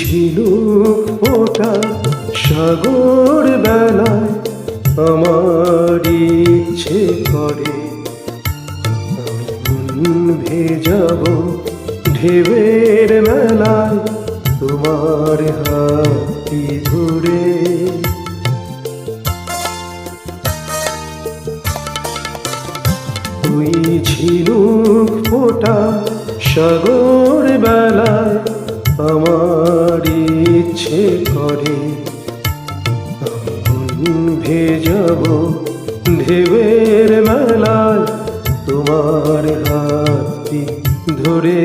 ঝিনুক ফোটা সাগর বেলায় আমার ইচ্ছে করে আমি ভেজাবো ঢেউয়ের মেলায় তোমার হাতটি ধরে। ওই ঝিনুক ফোটা সাগর বেলায় আমার ইচ্ছে করে আমি ভেজাবো ঢেউয়ের মেলায় তোমার হাতটি ধরে।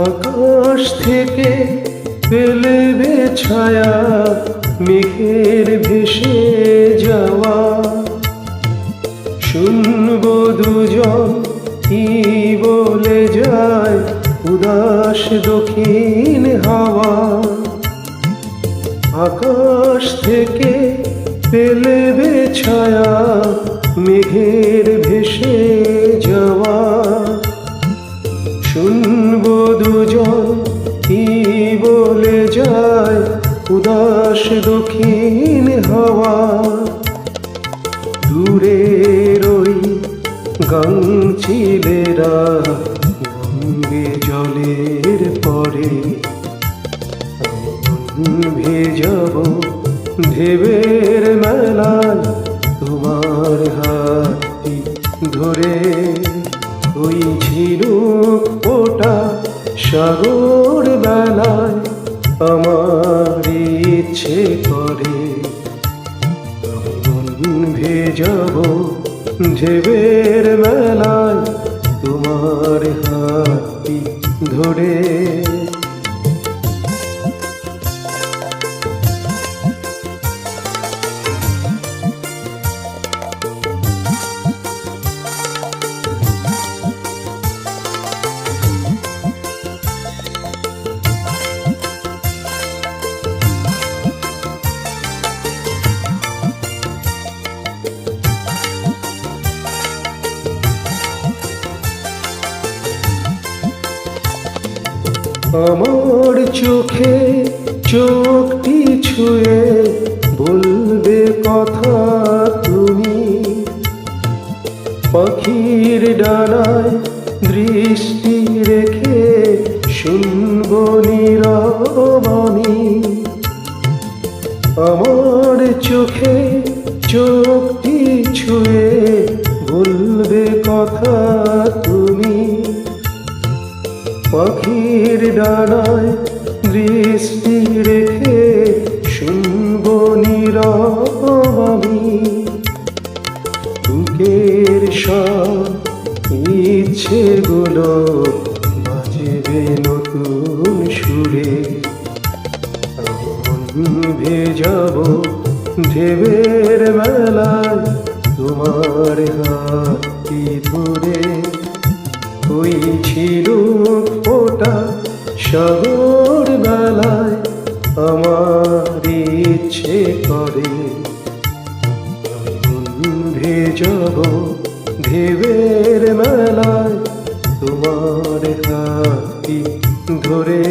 আকাশ থেকে ফেলবে ছায়া মেঘের ভেসে যাওয়া শুনবো দুজন কি বলে যায় উদাস দক্ষিণ হাওয়া। আকাশ থেকে ফেলবে ছায়া মেঘের ভেসে যাওয়া শুনবো দুজন কি বলে যায় উদাস দক্ষিণ হাওয়া। দূরের ওই গাংচিলেরা গঙ্গে জলের পরে ভেজাবো ঢেউয়ের মেলায় তোমার হাতটি ধরে। ওই ঝিনুক ফোটা সাগর বেলায় আমার ইচ্ছে করে ভেজাবো ঢেউয়ের মেলায় তোমার হাতটি ধরে। আমার চোখে চোখটি ছুঁয়ে বলবে কথা তুমি পাখির ডানায় দৃষ্টি রেখে শুনবো নীরব আমি। আমার চোখে চোখটি ছুঁয়ে বলবে কথা তুমি পাখির ডানায় দৃষ্টি রেখে শুনবো নীরব আমি। বুকের সব ইচ্ছেগুলো বাজবে নতুন সুরে ভেজাবো ঢেউয়ের মেলায় তোমার হাতটি ধরে। ওই ঝিনুক ফোটা সাগর বেলায় আমার ইচ্ছে করে ভেজাবো ঢেউয়ের মেলায় তোমার হাতটি ধরে।